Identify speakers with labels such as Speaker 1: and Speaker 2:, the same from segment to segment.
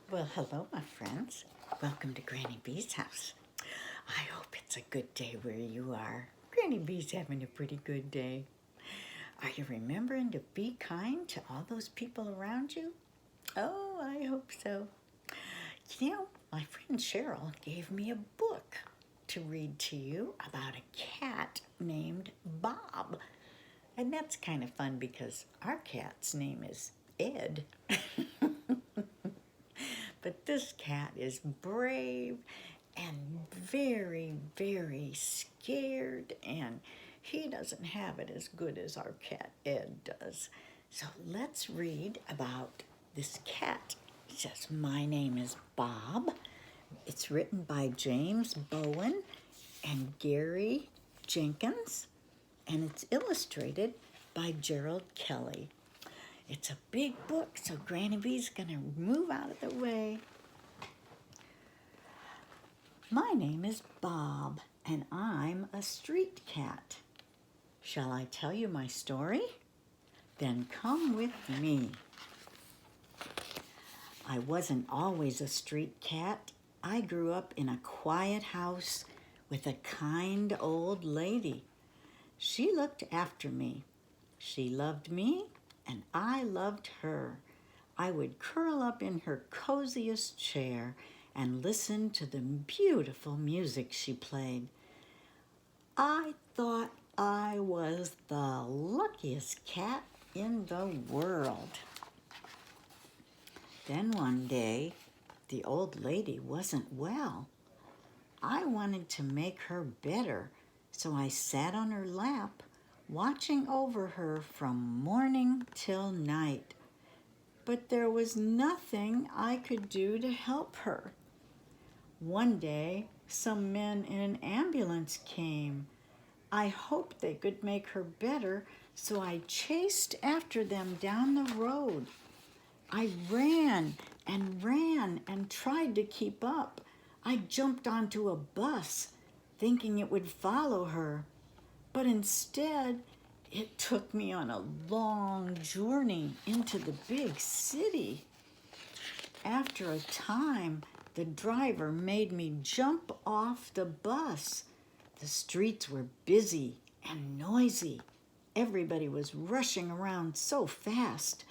Speaker 1: Well, hello, my friends. Welcome to Granny B's house. I hope it's a good day where you are. Granny B's having a pretty good day. Are you remembering to be kind to all those people around you? Oh, I hope so. My friend Cheryl gave me a book to read to you about a cat named Bob. And that's kind of fun because our cat's name is Ed. But this cat is brave and very, very scared, and he doesn't have it as good as our cat Ed does. So let's read about this cat. It says, "My name is Bob." It's written by James Bowen and Gary Jenkins, and it's illustrated by Gerald Kelly. It's a big book, so Granny B's gonna move out of the way. My name is Bob, and I'm a street cat. Shall I tell you my story? Then come with me. I wasn't always a street cat. I grew up in a quiet house with a kind old lady. She looked after me. She loved me, and I loved her. I would curl up in her coziest chair and listen to the beautiful music she played. I thought I was the luckiest cat in the world. Then one day, the old lady wasn't well. I wanted to make her better, so I sat on her lap, watching over her from morning till night. But there was nothing I could do to help her. One day, some men in an ambulance came. I hoped they could make her better, so I chased after them down the road. I ran and tried to keep up. I jumped onto a bus, thinking it would follow her, but instead, it took me on a long journey into the big city. After a time, the driver made me jump off the bus. The streets were busy and noisy. Everybody was rushing around so fast.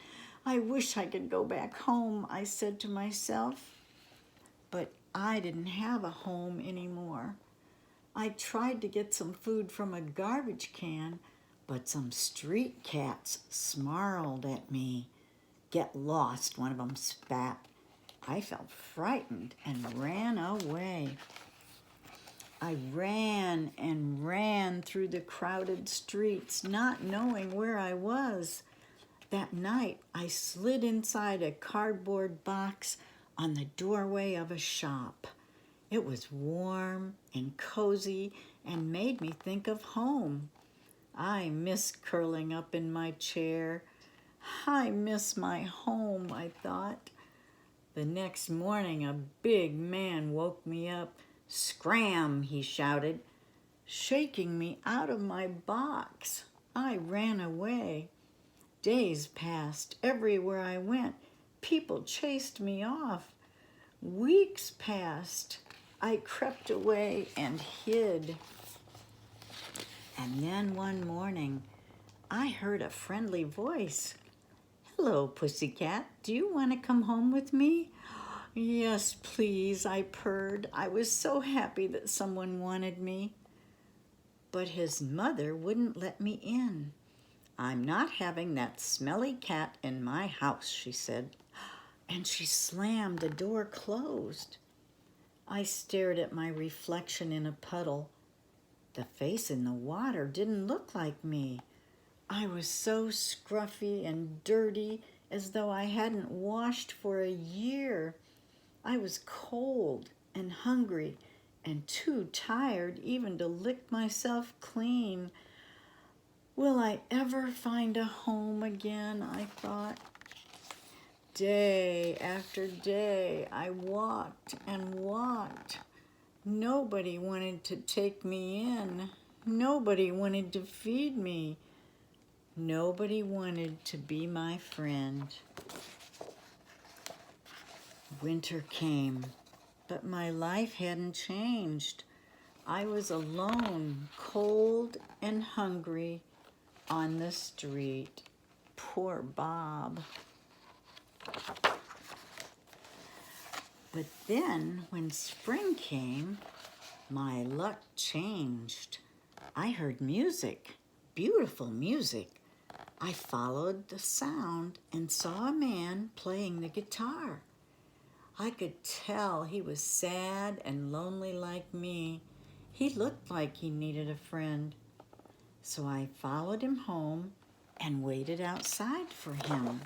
Speaker 1: I wish I could go back home, I said to myself. But I didn't have a home anymore. I tried to get some food from a garbage can, but some street cats snarled at me. "Get lost," one of them spat. I felt frightened and ran away. I ran and ran through the crowded streets, not knowing where I was. That night, I slid inside a cardboard box on the doorway of a shop. It was warm and cozy and made me think of home. I miss curling up in my chair. I miss my home, I thought. The next morning, a big man woke me up. "Scram," he shouted, shaking me out of my box. I ran away. Days passed. Everywhere I went, people chased me off. Weeks passed. I crept away and hid. And then one morning, I heard a friendly voice. "Hello, pussycat. Do you want to come home with me?" "Yes, please," I purred. I was so happy that someone wanted me. But his mother wouldn't let me in. "I'm not having that smelly cat in my house," she said. And she slammed the door closed. I stared at my reflection in a puddle. The face in the water didn't look like me. I was so scruffy and dirty, as though I hadn't washed for a year. I was cold and hungry and too tired even to lick myself clean. Will I ever find a home again, I thought. Day after day, I walked and walked. Nobody wanted to take me in. Nobody wanted to feed me. Nobody wanted to be my friend. Winter came, but my life hadn't changed. I was alone, cold and hungry on the street. Poor Bob. But then, when spring came, my luck changed. I heard music, beautiful music. I followed the sound and saw a man playing the guitar. I could tell he was sad and lonely like me. He looked like he needed a friend. So I followed him home and waited outside for him.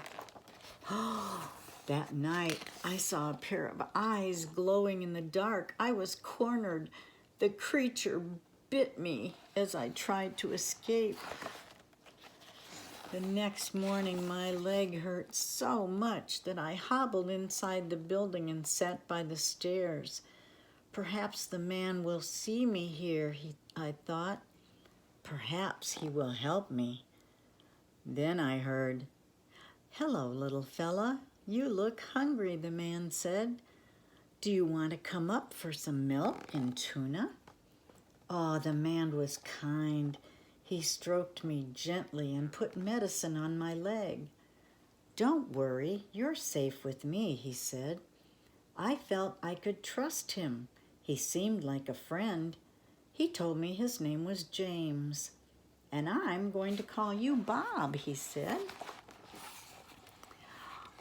Speaker 1: That night, I saw a pair of eyes glowing in the dark. I was cornered. The creature bit me as I tried to escape. The next morning, my leg hurt so much that I hobbled inside the building and sat by the stairs. Perhaps the man will see me here, I thought. Perhaps he will help me. Then I heard, "Hello, little fella. You look hungry," the man said. "Do you want to come up for some milk and tuna?" Oh, the man was kind. He stroked me gently and put medicine on my leg. "Don't worry, you're safe with me," he said. I felt I could trust him. He seemed like a friend. He told me his name was James. "And I'm going to call you Bob," he said.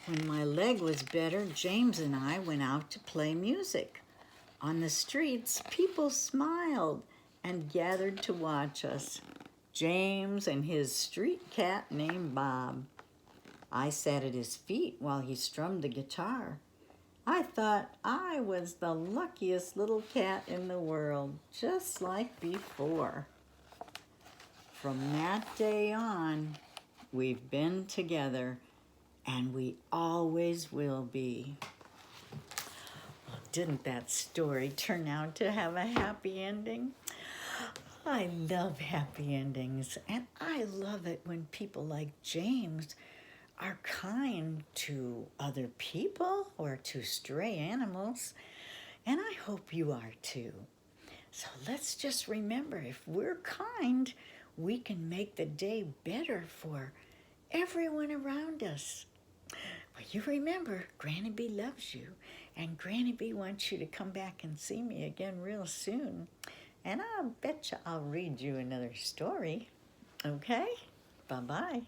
Speaker 1: When my leg was better, James and I went out to play music. On the streets, people smiled and gathered to watch us. James and his street cat named Bob. I sat at his feet while he strummed the guitar. I thought I was the luckiest little cat in the world, just like before. From that day on, we've been together, and we always will be. Well, didn't that story turn out to have a happy ending? I love happy endings, and I love it when people like James are kind to other people or to stray animals, and I hope you are too. So let's just remember, if we're kind, we can make the day better for everyone around us. But you remember, Granny B loves you, and Granny B wants you to come back and see me again real soon. And I'll bet you I'll read you another story. Okay? Bye-bye.